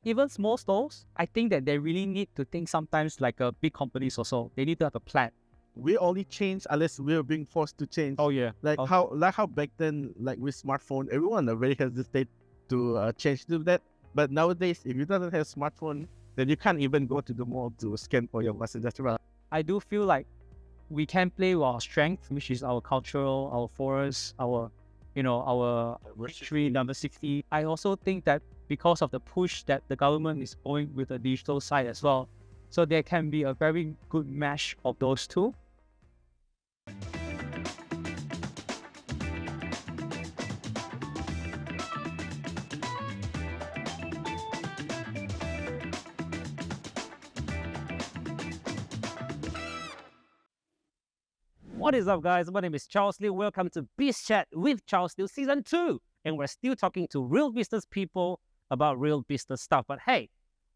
even small stores, I think that they really need to think sometimes like a big companies also. They need to have a plan. We only change unless we're being forced to change. Oh yeah. Like how back then, like with smartphone, everyone very hesitate to change to that. But nowadays, if you don't have a smartphone, then you can't even go to the mall to scan for your passenger. I do feel like we can play with our strength, which is our cultural, our forest, our history, diversity. I also think that because of the push that the government is going with the digital side as well, so there can be a very good mesh of those two. What is up, guys? My name is Charles Liew. Welcome to BIZ Chat with Charles Liew Season 2. And we're still talking to real business people about real business stuff. But hey,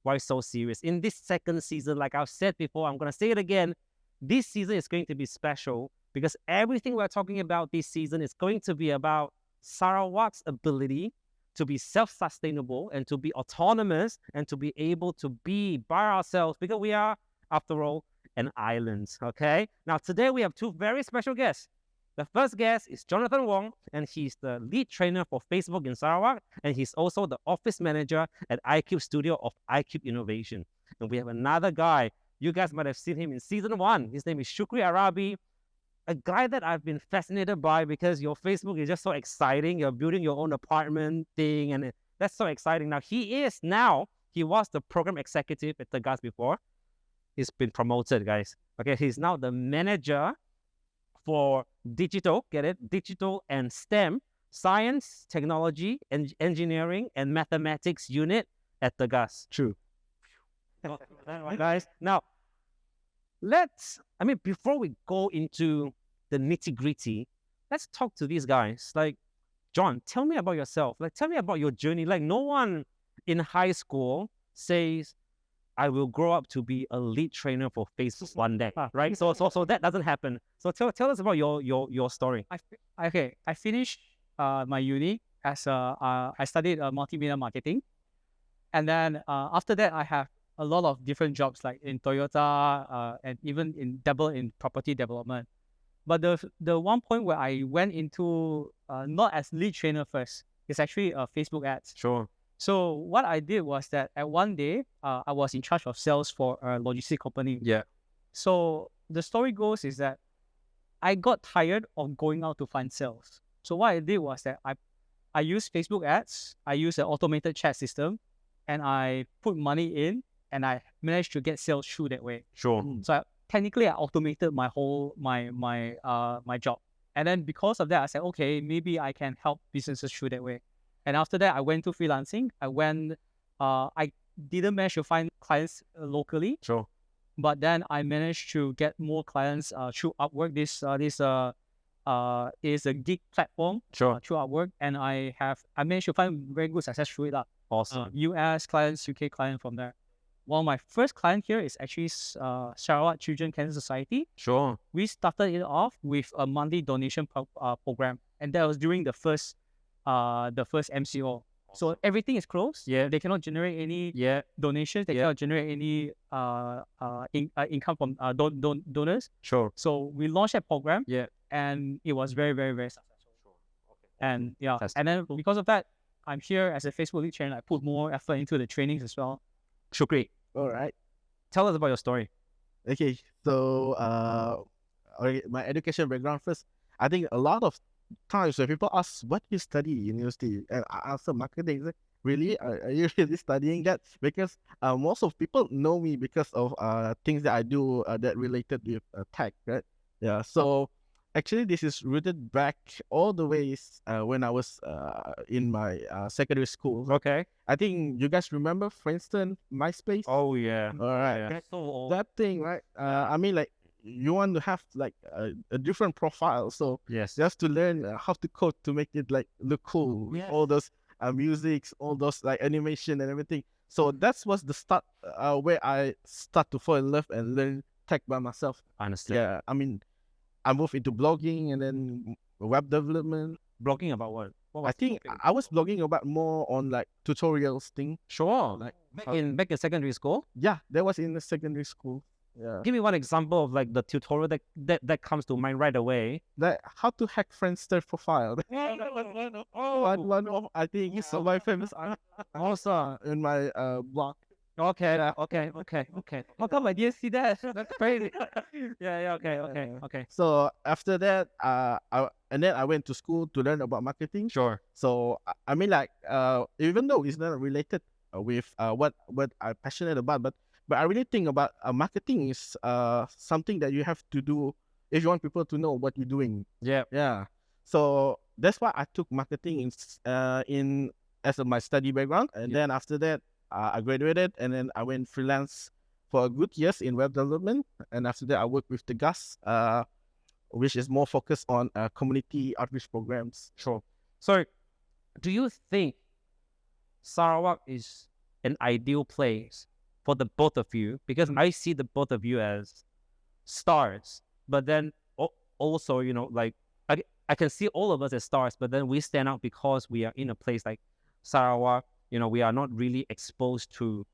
why so serious? In this second season, like I've said before, I'm going to say it again. This season is going to be special because everything we're talking about this season is going to be about Sarawak's ability to be self-sustainable and to be autonomous and to be able to be by ourselves, because we are, after all, an island. Okay, now today we have two very special guests. The first guest is Jonathan Wong, and he's the lead trainer for Facebook in Sarawak, and he's also the office manager at iCube Studio of iCube Innovation. And we have another guy. You guys might have seen him in season 1. His name is Syukri Arabi, a guy that I've been fascinated by because your Facebook is just so exciting. You're building your own apartment thing, and that's so exciting. He was the program executive at the guys before. He's been promoted, guys. Okay, he's now the manager for digital, get it? Digital and STEM, science, technology, and engineering and mathematics unit at the GAS. True. Guys, now, before we go into the nitty-gritty, let's talk to these guys. Like, John, tell me about yourself. Like, tell me about your journey. Like, no one in high school says, I will grow up to be a lead trainer for Facebook one day, right? So that doesn't happen. So tell us about your story. I finished my uni as I studied multimedia marketing, and then after that I have a lot of different jobs like in Toyota and even in property development. But the one point where I went into not as lead trainer first is actually Facebook ads. Sure. So what I did was that at one day, I was in charge of sales for a logistics company. Yeah. So the story goes is that I got tired of going out to find sales. So what I did was that I used Facebook ads, I used an automated chat system, and I put money in, and I managed to get sales through that way. Sure. So technically, I automated my whole my job. And then because of that, I said, okay, maybe I can help businesses through that way. And after that, I went to freelancing. I didn't manage to find clients locally. Sure. But then I managed to get more clients through Upwork. This is a gig platform. Sure. Through Upwork, and I managed to find very good success through it. Awesome. US clients, UK client from there. Well, my first client here is actually Sarawak Children Cancer Society. Sure. We started it off with a monthly donation program, and that was during the first MCO. So everything is closed. Yeah. They cannot generate any donations. They cannot generate any income from donors. Sure. So we launched that program. Yeah. And it was very, very, very successful. Sure. Okay. And Fantastic. And then because of that, I'm here as a Facebook lead trainer. I put more effort into the trainings as well. Syukri. All right. Tell us about your story. Okay. So, my education background first. I think a lot of times when people ask, what you study in university? And I answer marketing. Really? Are you really studying that? Because most of people know me because of things that I do that related with tech, right? Yeah. So actually, this is rooted back all the ways when I was in my secondary school. Okay. I think you guys remember Friendster, MySpace? Oh, yeah. All right. Yeah. That's so old. That thing, right? Like, you want to have like a different profile. So Yes. just to learn how to code to make it like look cool. Yes. All those musics, all those like animation and everything. So that was the start where I start to fall in love and learn tech by myself. Honestly. Yeah. I mean, I moved into blogging and then web development. Blogging about what? I think I was blogging about more on like tutorials thing. Sure. Like back in secondary school? Yeah, that was in the secondary school. Yeah. Give me one example of like the tutorial that comes to mind right away. Like how to hack Friendster profile. One of I think it's my famous Awesome. in my blog. Okay. How come I didn't see that? That's crazy. Yeah. Okay. So after that, and then I went to school to learn about marketing. Sure. So I mean, like, even though it's not related with what I'm passionate about, but I really think about marketing is something that you have to do if you want people to know what you're doing. Yeah. Yeah. So that's why I took marketing in as my study background, and then after that, I graduated, and then I went freelance for a good years in web development, and after that, I worked with the GAS, which is more focused on community outreach programs. Sure. So, do you think Sarawak is an ideal place for the both of you? Because I see the both of you as stars, but then also, you know, like I can see all of us as stars, but then we stand out because we are in a place like Sarawak. You know, we are not really exposed to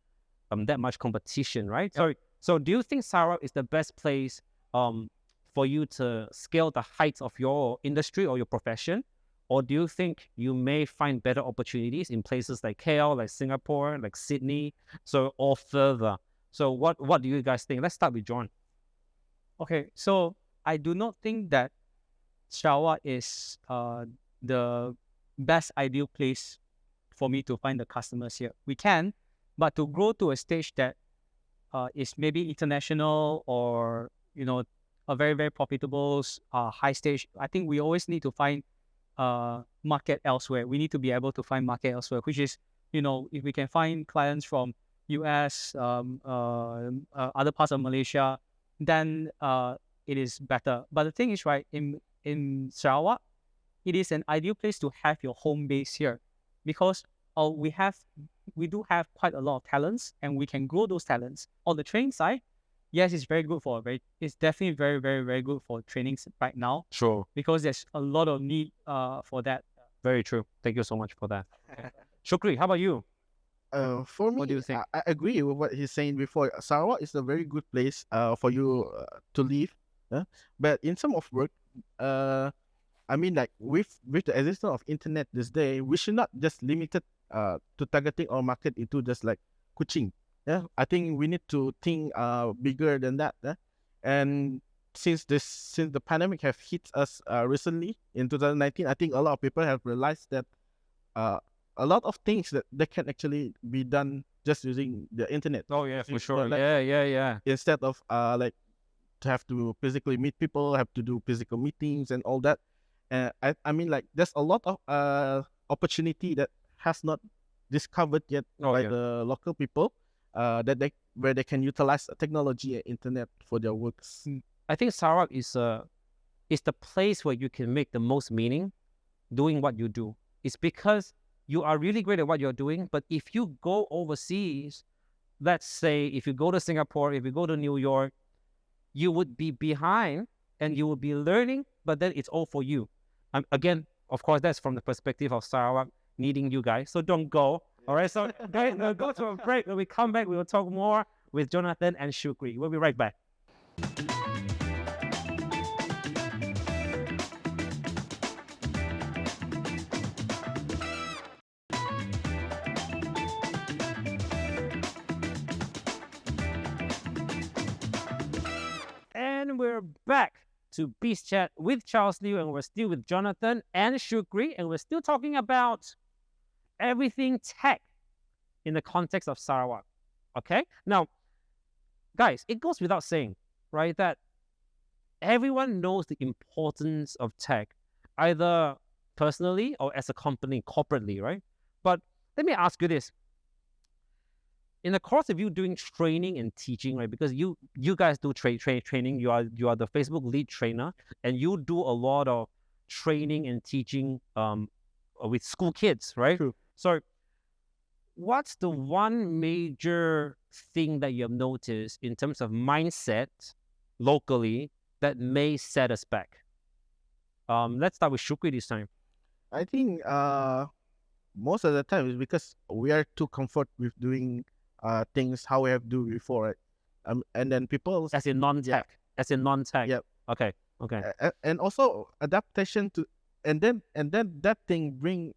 that much competition, right? So do you think Sarawak is the best place for you to scale the heights of your industry or your profession? Or do you think you may find better opportunities in places like KL, like Singapore, like Sydney, or further? So what do you guys think? Let's start with John. Okay, so I do not think that Sarawak is the best ideal place for me to find the customers here. We can, but to grow to a stage that is maybe international or, you know, a very, very profitable high stage, I think we always need to find market elsewhere. We need to be able to find market elsewhere, which is, you know, if we can find clients from US, other parts of Malaysia, then it is better. But the thing is, right, in Sarawak, it is an ideal place to have your home base here, because we do have quite a lot of talents, and we can grow those talents. On the training side, yes, it's very good it's definitely very, very, very good for trainings right now. Sure. Because there's a lot of need for that. Very true. Thank you so much for that. Shukri, how about you? For me, What do you think? I agree with what he's saying before. Sarawak is a very good place for you to live. But in terms of work, I mean, like with the existence of internet this day, we should not just limit it to targeting our market into just like Kuching. Yeah, I think we need to think bigger than that. And since the pandemic have hit us recently in 2019, I think a lot of people have realized that a lot of things that can actually be done just using the internet. Oh yeah, for sure. Like, Yeah. Instead of like to have to physically meet people, have to do physical meetings and all that. I mean, like there's a lot of opportunity that has not discovered yet by the local people where they can utilize technology and internet for their works. I think Sarawak is the place where you can make the most meaning doing what you do. It's because you are really great at what you're doing, but if you go overseas, let's say if you go to Singapore, if you go to New York, you would be behind and you will be learning, but then it's all for you. Again, of course, that's from the perspective of Sarawak needing you guys. So don't go. All right. So guys, we'll go to a break. When we come back, we will talk more with Jonathan and Syukri. We'll be right back. And we're back to BIZ Chat with Charles Liew, and we're still with Jonathan and Syukri, and we're still talking about everything tech in the context of Sarawak. Okay? Now, guys, it goes without saying, right, that everyone knows the importance of tech, either personally or as a company, corporately, right? But let me ask you this. In the course of you doing training and teaching, right? Because you guys do training, you are the Facebook lead trainer, and you do a lot of training and teaching with school kids, right? True. So, what's the one major thing that you have noticed in terms of mindset locally that may set us back? Let's start with Syukri this time. I think most of the time is because we are too comfort with doing things how we have do before, right? And then people As in non-tech. As in non-tech. Yep. Okay. Okay. and also adaptation to, and then that thing bring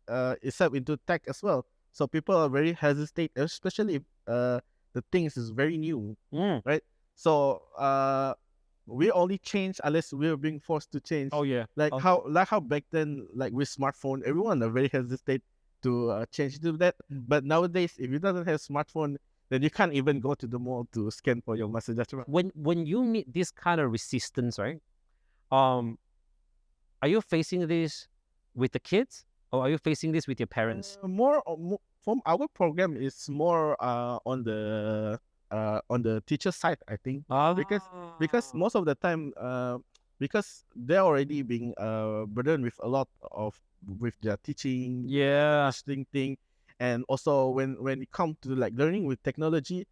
itself into tech as well. So people are very hesitate, especially if the things is very new, Mm. right? So we only change unless we're being forced to change. Oh yeah. Like Oh. how back then, like with smartphone, everyone are very hesitate to change to that. But nowadays, if you doesn't have smartphone, then you can't even go to the mall to scan for your message. That's right. When you meet this kind of resistance, right? Are you facing this with the kids, or are you facing this with your parents? More from our program is more on the teacher side, I think, because most of the time, because they're already being burdened with a lot of with their teaching, Yeah. testing thing, and also when it comes to like learning with technology,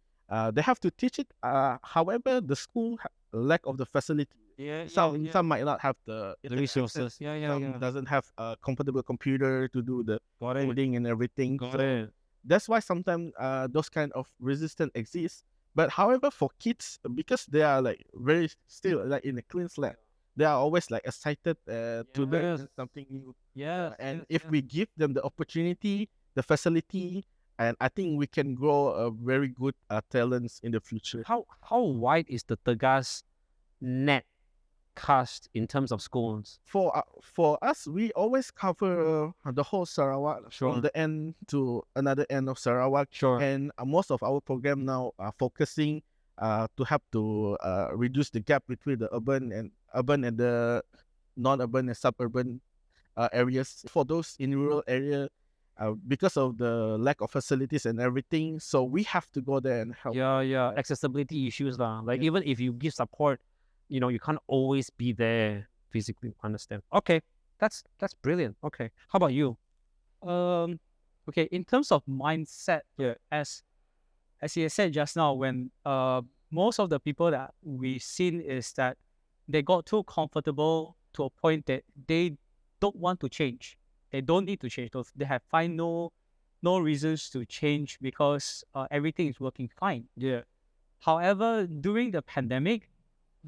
they have to teach it. However, the school lack of the facility. Yeah. Some might not have the The internet resources. access. Yeah. Some doesn't have a comfortable computer to do the Got it. coding and everything. Got So it. that's why sometimes those kind of resistance exist. But however, for kids, because they are like very still like in a clean slate, they are always like excited to learn Yes. something new. Yeah. And if we give them the opportunity, the facility, and I think we can grow a very good talents in the future. How wide is the Tegas net cast in terms of schools? For us, we always cover the whole Sarawak Sure. from the end to another end of Sarawak. Sure. And most of our program now are focusing to help to reduce the gap between the urban and the non-urban and suburban areas. For those in rural area, because of the lack of facilities and everything, so we have to go there and help. Yeah. Accessibility issues lah. Like Yeah. even if you give support, you can't always be there physically. Understand? Okay, that's brilliant. Okay, how about you? Okay, in terms of mindset, as you said just now, when most of the people that we've seen is that they got too comfortable to a point that they don't want to change. They don't need to change. They have find no reasons to change because everything is working fine. Yeah. However, during the pandemic,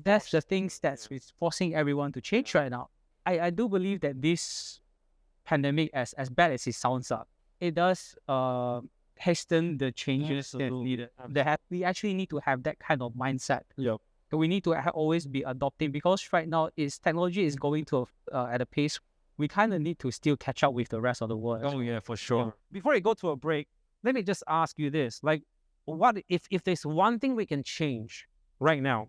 that's the things that's forcing everyone to change right now. I do believe that this pandemic, as bad as it sounds up, it does hasten the changes that needed. We actually need to have that kind of mindset. Yeah. We need to always be adopting, because right now technology is going to at a pace we kind of need to still catch up with the rest of the world. Oh yeah, for sure. Before we go to a break, let me just ask you this: like, what if there's one thing we can change right now,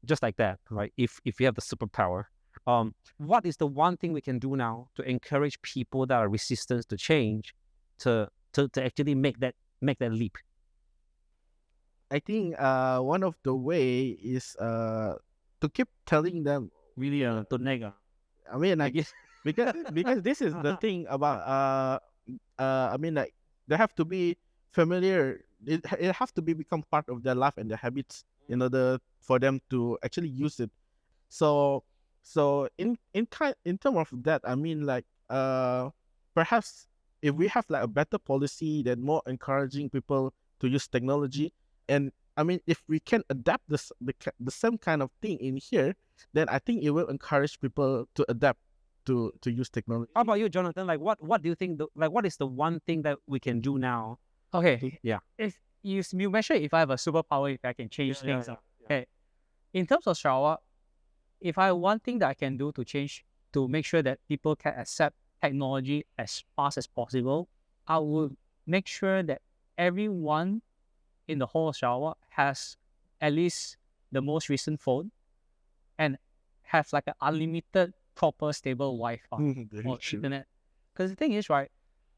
just like that, right? If you have the superpower, what is the one thing we can do now to encourage people that are resistant to change to actually make that leap? I think one of the way is to keep telling them. Really, to nega. I mean, like, because this is the thing about I mean, like, they have to be familiar. It have to become part of their life and their habits in order for them to actually use it. So in terms of that, I mean, like, perhaps if we have like a better policy that more encouraging people to use technology, and I mean, if we can adapt the same kind of thing in here, then I think it will encourage people to adapt to use technology. How about you, Jonathan? Like, what do you think? What is the one thing that we can do now? Okay. Yeah. If you mentioned if I have a superpower, if I can change things. Okay. In terms of Sarawak, if I have one thing that I can do to change, to make sure that people can accept technology as fast as possible, I would make sure that everyone in the whole of Sarawak has at least the most recent phone and have like an unlimited, proper, stable Wi-Fi or internet. Because the thing is, right,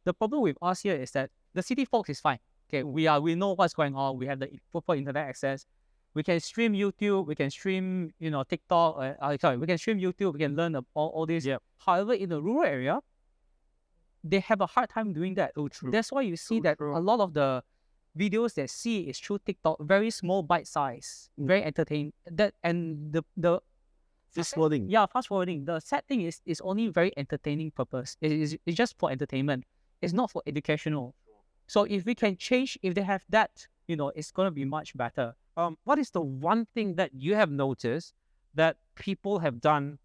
the problem with us here is that the city folks is fine. Okay, we know what's going on. We have the proper internet access. We can stream YouTube. We can stream, TikTok. We can stream YouTube. We can learn all this. Yeah. However, in the rural area, they have a hard time doing that. Oh, true. That's why you see that true. a lot of the videos they see is through TikTok, very small, bite size, very entertaining. The Fast forwarding. Yeah, fast forwarding. The sad thing is, it's only very entertaining purpose. It's just for entertainment. It's not for educational. So if we can change, if they have that, it's going to be much better. What is the one thing that you have noticed that people have done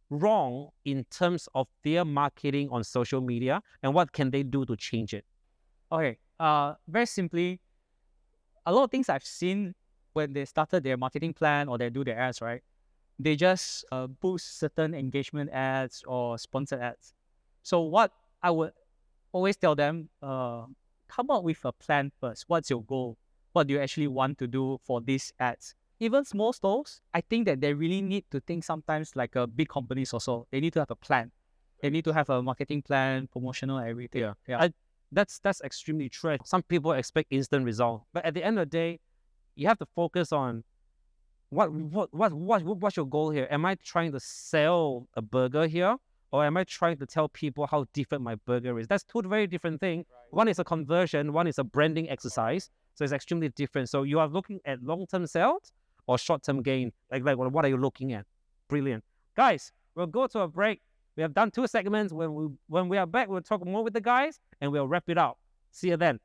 wrong in terms of their marketing on social media, and what can they do to change it? Okay, very simply, a lot of things I've seen when they started their marketing plan or they do their ads, right? They just boost certain engagement ads or sponsored ads. So what I would always tell them, come up with a plan first. What's your goal? What do you actually want to do for these ads? Even small stores, I think that they really need to think sometimes like big companies also. They need to have a plan. They need to have a marketing plan, promotional, everything. Yeah. That's extremely true. Some people expect instant result, but at the end of the day, you have to focus on what's your goal here? Am I trying to sell a burger here, or am I trying to tell people how different my burger is? That's two very different things. Right. One is a conversion, one is a branding exercise. So it's extremely different. So you are looking at long-term sales or short-term gain. Like what are you looking at? Brilliant. Guys, we'll go to a break. We have done 2 segments. When we are back, we'll talk more with the guys and we'll wrap it up. See you then.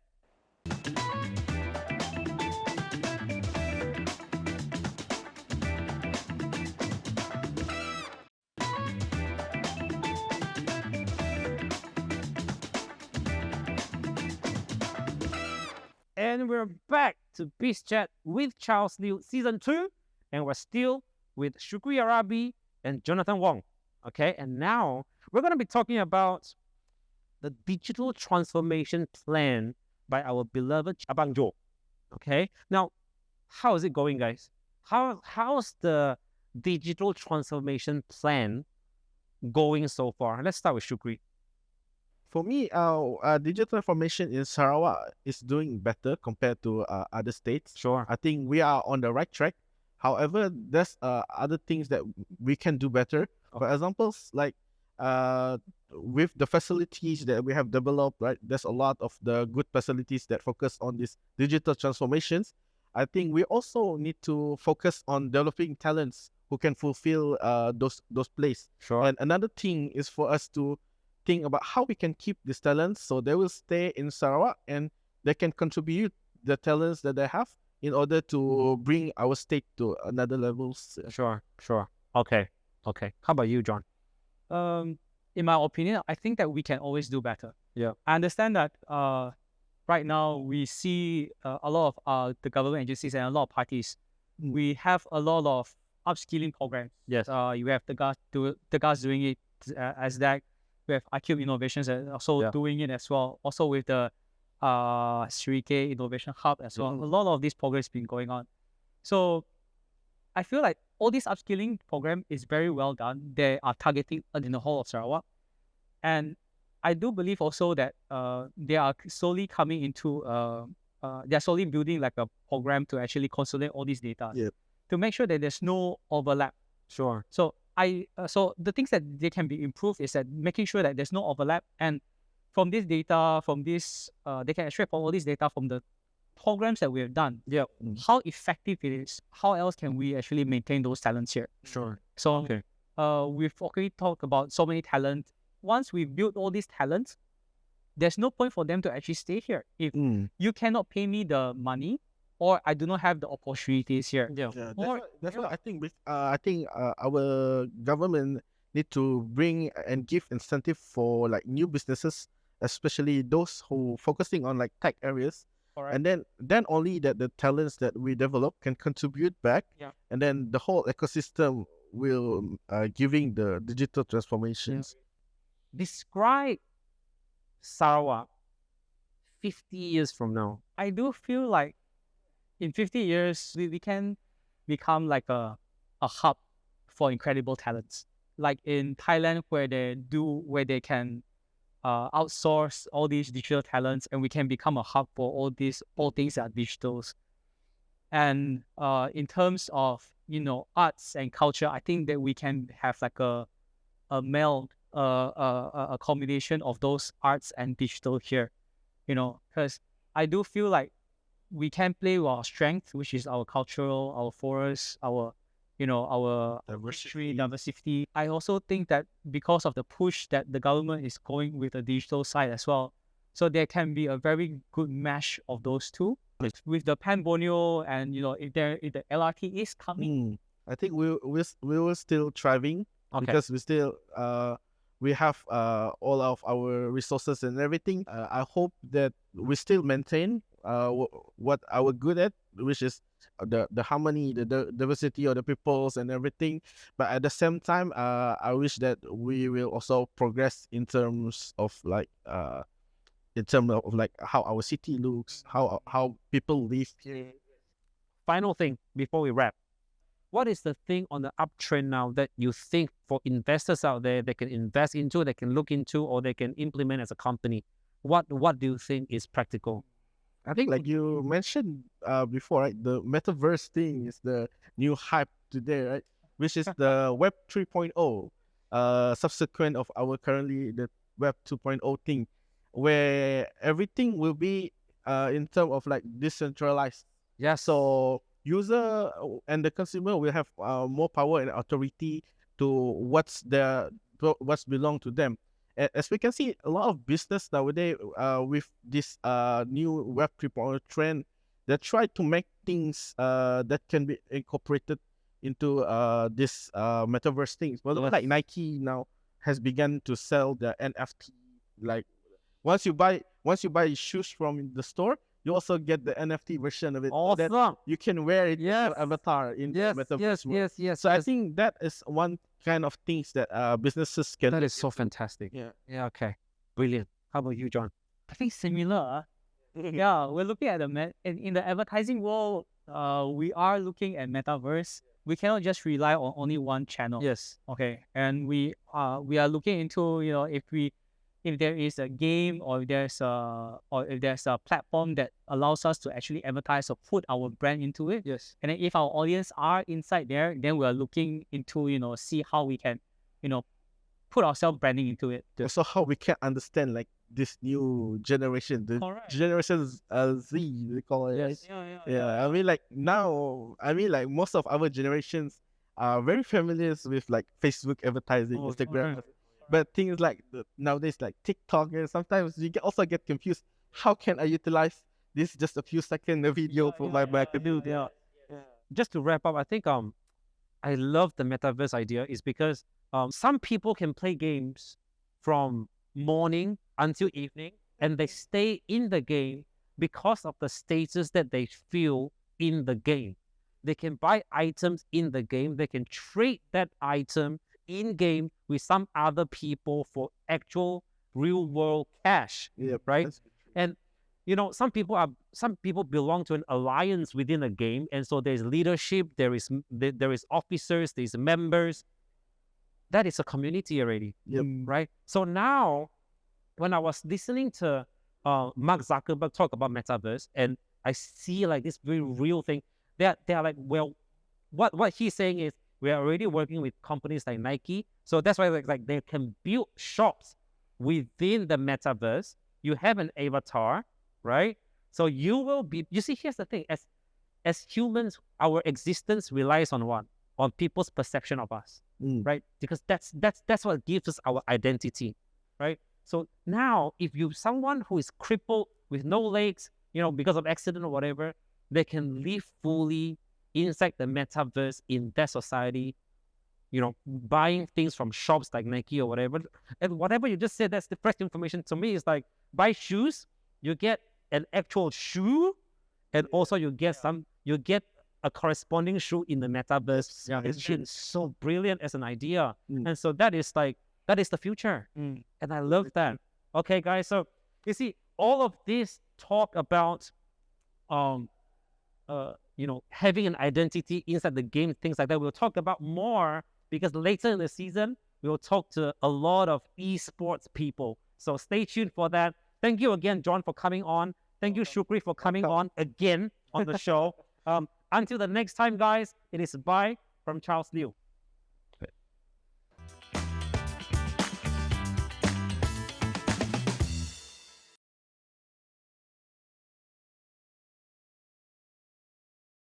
And we're back to BIZ Chat with Charles Liew Season 2. And we're still with Syukri Arabi and Jonathan Wong. Okay, and now we're going to be talking about the digital transformation plan by our beloved Abang Jo. Okay, now how is it going, guys? How's the digital transformation plan going so far? Let's start with Syukri. For me, digital transformation in Sarawak is doing better compared to other states. Sure. I think we are on the right track. However, there's other things that we can do better. For example, like with the facilities that we have developed, right? There's a lot of the good facilities that focus on these digital transformations. I think we also need to focus on developing talents who can fulfill those places. Sure. And another thing is for us to think about how we can keep these talents so they will stay in Sarawak and they can contribute the talents that they have in order to bring our state to another levels. Sure. Okay. How about you, John? In my opinion, I think that we can always do better. Yeah. I understand that right now we see a lot of the government agencies and a lot of parties. We have a lot of upskilling programs. Yes. You have the guys doing it as that. We have IQ Innovations also doing it as well. Also with the Syukri Innovation Hub as well. A lot of these programs been going on. So I feel like all this upskilling program is very well done. They are targeting in the whole of Sarawak. And I do believe also that they are slowly coming into, they're slowly building like a program to actually consolidate all these data to make sure that there's no overlap. Sure. So so the things that they can be improved is that making sure that there's no overlap, and from this data, they can extract all this data from the programs that we have done. Yeah. How effective it is. How else can we actually maintain those talents here? Sure. So Okay. we've already talked about so many talents. Once we build all these talents, there's no point for them to actually stay here. If you cannot pay me the money, or I do not have the opportunities here. Yeah. That's why I think our government need to bring and give incentive for like new businesses, especially those who focusing on like tech areas. Correct. And then only that the talents that we develop can contribute back. Yeah. And then the whole ecosystem will giving the digital transformations. Describe Sarawak 50 years from now. I do feel like in 50 years, we can become like a hub for incredible talents. Like in Thailand, where they can outsource all these digital talents, and we can become a hub for all things that are digitals. And in terms of arts and culture, I think that we can have like a meld, a combination of those arts and digital here. Because I do feel like we can play with our strength, which is our cultural, our forests, our diversity. I also think that because of the push that the government is going with the digital side as well, So there can be a very good mesh of those two. With the Pan Borneo and if the LRT is coming. I think we will still thriving because we have all of our resources and everything. I hope that we still maintain what we're good at, which is the harmony, the diversity of the peoples and everything. But at the same time, I wish that we will also progress in terms of how our city looks, how people live here. Final thing before we wrap. What is the thing on the uptrend now that you think for investors out there they can invest into, they can look into, or they can implement as a company? What do you think is practical? I think like you mentioned before, right? The metaverse thing is the new hype today, right? Which is the Web 3.0, subsequent of our currently the Web 2.0 thing, where everything will be in terms of like decentralized. Yeah. So user and the consumer will have more power and authority to what's belong to them. As we can see, a lot of business nowadays with this new Web 3.0 trend, they try to make things that can be incorporated into this metaverse things. Well, like Nike now has begun to sell the NFT. Like once you buy shoes from the store, you also get the NFT version of it. Awesome. That you can wear it as your avatar in the metaverse. Yes. So I think that is one kind of things that businesses can. That is so fantastic. Yeah. Okay. Brilliant. How about you, John? I think similar. Yeah, we're looking at in the advertising world. We are looking at metaverse. We cannot just rely on only one channel. Yes. Okay, and we are looking into if there is a game or if there's a platform that allows us to actually advertise or put our brand into it. Yes. And then if our audience are inside there, then we are looking into see how we can put ourselves branding into it. Also, how we can understand like this new generation, the generation Z, they call it. Yes. Yeah. I mean, like now, most of our generations are very familiar with like Facebook advertising, Instagram. But things like nowadays, like TikTok, and sometimes you also get confused. How can I utilize this just a few seconds video for my community? Yeah. Just to wrap up, I think I love the metaverse idea is because some people can play games from morning until evening, and they stay in the game because of the status that they feel in the game. They can buy items in the game. They can trade that item in game with some other people for actual real world cash. Yeah, right. And some people belong to an alliance within a game, and so there's leadership, there is officers, there's members. That is a community already. Yep. Right. So now when I was listening to Mark Zuckerberg talk about metaverse, and I see like this very real thing, they're like, well, what he's saying is we are already working with companies like Nike. So that's why like they can build shops within the metaverse. You have an avatar, right? So you will be, you see, here's the thing, as humans, our existence relies on what? On people's perception of us, right? Because that's what gives us our identity, right? So now if someone who is crippled with no legs, because of accident or whatever, they can live fully inside the metaverse in that society, buying things from shops like Nike or whatever. And whatever you just said, that's the fresh information to me. It's like, buy shoes, you get an actual shoe, and also you get a corresponding shoe in the metaverse. Yeah, it's so brilliant as an idea. And so that is the future. And I love that. Okay, guys, so you see, all of this talk about having an identity inside the game, things like that, we'll talk about more, because later in the season, we'll talk to a lot of esports people. So stay tuned for that. Thank you again, John, for coming on. Thank you, Syukri, for coming on again on the show. Until the next time, guys, it is bye from Charles Liew.